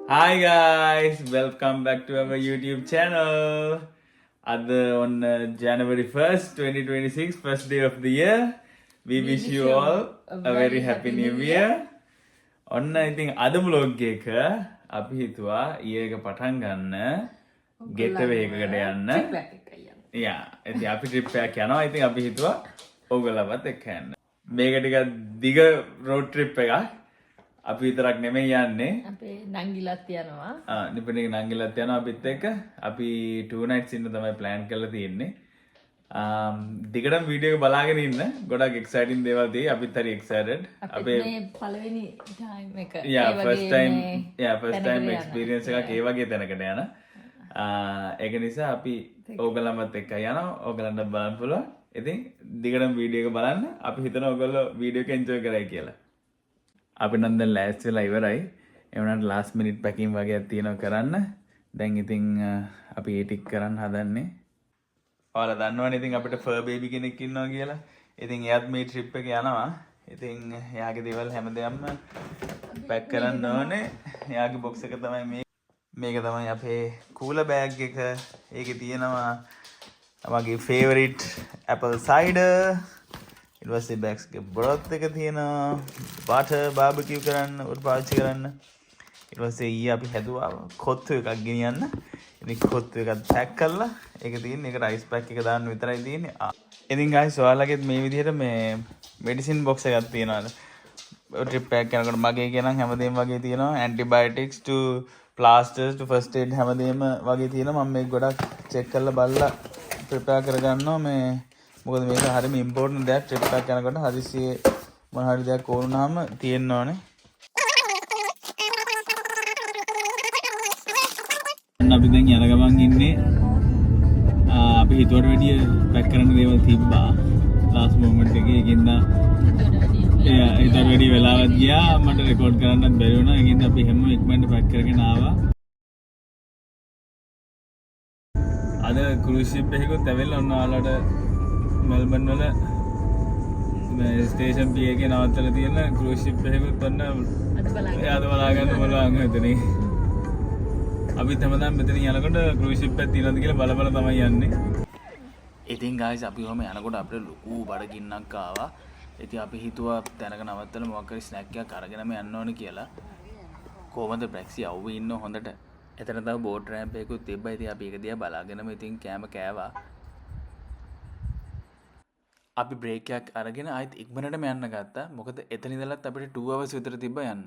Hi guys, welcome back to our YouTube channel. On January 1st, 2026, first day of the year, we wish you all a very happy new year. ඔන්න ඉතින් අද vlog එක අපි හිතුවා ඊයේක පටන් ගන්න get එකකට යන්න. යා, ඉතින් අපි ට්‍රිප් එකක් යනවා. ඉතින් අපි හිතුවා ඕගොල්ලන්වත් එක්ක යන්න. මේක ටිකක් දිග road trip එකක්. අපි විතරක් නෙමෙයි යන්නේ. අපේ නංගිලත් යනවා. නිපුණේ නංගිලත් යනවා අපිත් එක්ක. අපි 2 nights ඉන්න තමයි plan කරලා තියෙන්නේ. දිගටම වීඩියෝ එක බලාගෙන ඉන්න. ගොඩක් exciting දේවල් තියෙයි. අපිත් හරි excited. අපේ මේ පළවෙනි time එක. first time experience එකක් ඒ වගේ තැනකට යන. ඒක නිසා අපි ඕගොල්ලන්වත් එක්ක යනවා. ඕගොල්ලන්ට බලන්න පුළුවන්. ඉතින් දිගටම වීඩියෝ එක බලන්න. අපි හිතනවා ඕගොල්ලෝ වීඩියෝ එක enjoy කරයි කියලා. අපි නම් දැන් ලෑස්ති වෙලා ඉවරයි. ඒ වුණාට last minute packing වගේක් තියෙනවා කරන්න. දැන් ඉතින් අපි ඒ ටික කරන්න හදන්නේ. ඔයාලා දන්නවනේ ඉතින් අපිට fur baby කෙනෙක් ඉන්නවා කියලා. ඉතින් එයාත් මේ trip එක යනවා. ඉතින් එයාගේ දේවල් හැමදේම pack කරන්න ඕනේ. එයාගේ box එක තමයි මේක තමයි අපේ cooler bag එක. ඒකේ තියෙනවා මගේ favorite apple cider. ඊට පස්සේ බෑග්ස් එක බ්‍රොත් එක තියෙනවා බටර් බාබකියු කරන්න උඩ පාවිච්චි කරන්න. ඊට පස්සේ ඊයේ අපි හැදුවා කොත්තු එකක් ගෙනියන්න. ඉතින් කොත්තු එකත් පැක් කරලා ඒක තියෙන්නේ ඒක රයිස් පැක් එක දාන්න විතරයි තියෙන්නේ. ඉතින් guys ඔයාලගෙත් මේ විදිහට මේ මෙඩිසින් බොක්ස් එකක් තියෙනවා. ට්‍රිප් එකක් යනකොට මගේ කියනම් හැමදේම වගේ තියෙනවා. Antibiotics to plasters to first aid හැමදේම වගේ තියෙනවා. මම මේක ගොඩක් චෙක් කරලා බලලා ප්‍රිපෙයාර් කරගන්නවා මේ මොකද මේක හරියම ඉම්පෝටන්ට් දෙයක් ට්‍රිප් එකක් යනකොට හදිස්සියේ මොන හරි දෙයක් ඕනනම් තියෙන්න ඕනේ. අපි දැන් යන ගමන් ඉන්නේ අපි හිතුවට වැඩිය පැක් කරන්න දේවල් තිබ්බා ලාස්ට් මොමන්ට් එකේ. ඒකින්ද හිතුවට වැඩිය වෙලාවක් ගියා මට රෙකෝඩ් කරන්නත් බැරි වුණා. ඒකින්ද අපි හැම ඉක්මනට පැක් කරගෙන ආවා. අද cruise ship එකකුත් ඇවිල්ලා ඔන්න ඔයාලට මෙල්බන් වල ස්ටේෂන් පී එකේ නවත්තලා තියෙන cruise ship එකකුත් ඔන්න අද බලාගන්න බලන්න හිතන්නේ. අපි හැමදාම මෙතන යනකොට cruise ship එකක් තියෙනවද කියලා බල බල තමයි යන්නේ. ඉතින් guys අපි ඔහම යනකොට අපිට ලොකු බඩගින්නක් ආවා. ඉතින් අපි හිතුවා තැනක නවත්තලා මොකක් හරි ස්නැක් එකක් අරගෙනම යන්න ඕනේ කියලා. කොහොමද බ්‍රැක්සි අවුවේ ඉන්න හොඳට. එතන තව බෝට් රෑම්ප් එකකුත් තිබ්බා. ඉතින් අපි ඒක දිහා බලාගෙනම ඉතින් කෑම කෑවා. අපි බ්‍රේක් එකක් අරගෙන ආයෙත් ඉක්මනටම යන්න ගත්තා. මොකද එතන ඉඳලත් අපිට 2 hours විතර තිබ්බා යන්න.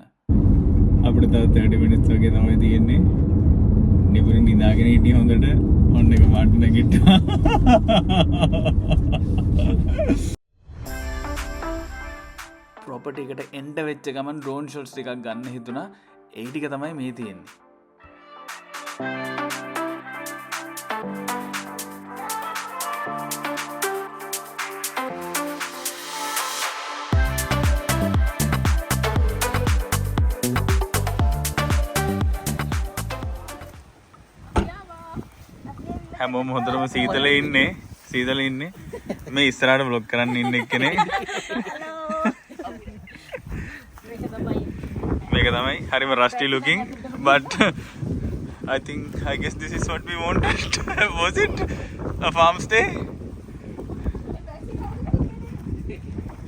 අපිට තව 30 minutes වගේ තමයි තියෙන්නේ. නිපුරින් ඉඳාගෙන හිටිය හොඳට ඔන්න එක මාට් නැගිට්ටා. ප්‍රොපර්ටි එකට එන්ටර් වෙච්ච ගමන් ඩ්‍රෝන් ෂොට්ස් ටිකක් ගන්න හිතුණා. ඒ ටික තමයි මේ තියෙන්නේ. හැමෝම හොඳටම සීතලේ ඉන්නේ. මේ ඉස්සරහට vlog කරන්න ඉන්න එක්කනේ. මේක තමයි හරිම rusty looking but I guess this is what we wanted. Was it a farm stay?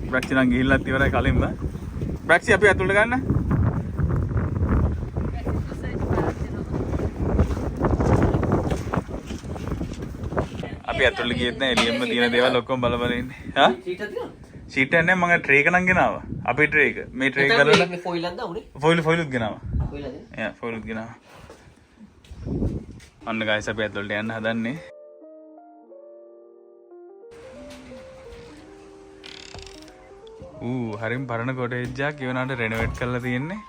බ්‍රැක්සි නම් ගිහිල්ලත් ඉවරයි කලින්ම. බ්‍රැක්සි අපි අතුලට ගන්න. අපි අතුලට ගියෙත් නෑ. එළියෙම තියෙන දේවල් ඔක්කොම බල බල ඉන්නේ. හා? සීට් එක තියෙනවද? සීට් එක නෑ. මම ට්‍රේ එක නම් ගෙනාවා. අපේ ට්‍රේ එක. මේ ට්‍රේ එක කරලා ෆොයිල් එකක් දාමුනේ. ෆොයිලුත් ගෙනාවා. ෆොයිලද? යා ෆොයිලුත් ගෙනාවා. අන්න ගයිස් අපි අතුලට යන්න හදන්නේ. හරිම පරණ කොටේජ් එකක් ඒ වුණාට රෙනොවේට් කරලා තියෙන්නේ.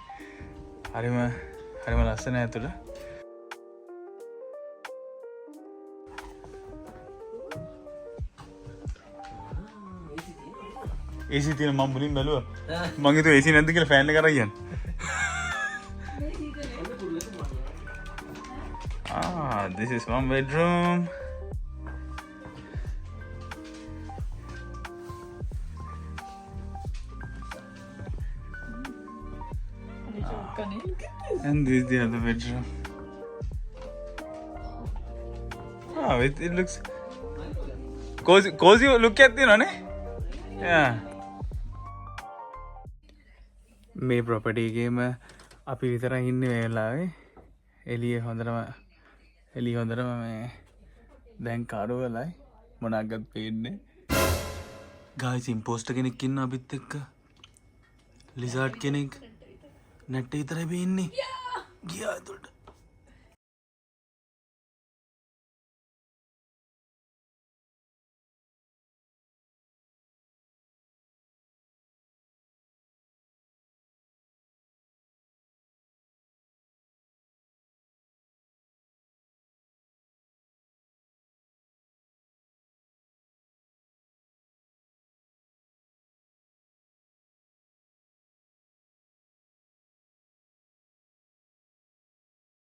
හරිම ලස්සනයි ඇතුළ. AC තියෙන මම මුලින් බැලුවා. මං හිතුවා AC නැද්ද කියලා ෆෑන් එක අරන් යන්න. This is one bedroom. And this is the other bedroom. Oh, it looks cozy look at you know ne? Yeah. මේ ප්‍රොපර්ටි එකේම අපි විතරක් ඉන්නේ මේ වෙලාවේ. එළිය හොඳටම මේ දැන් කාඩෝ වෙලයි මොනක්වත් පේන්නේ. ගායිස් ඉම්පෝස්ටර් කෙනෙක් ඉන්නවා අපිත් එක්ක. ලිසාඩ් කෙනෙක් නැට්ට විතරයි පේන්නේ. ගියා ඇතුළට.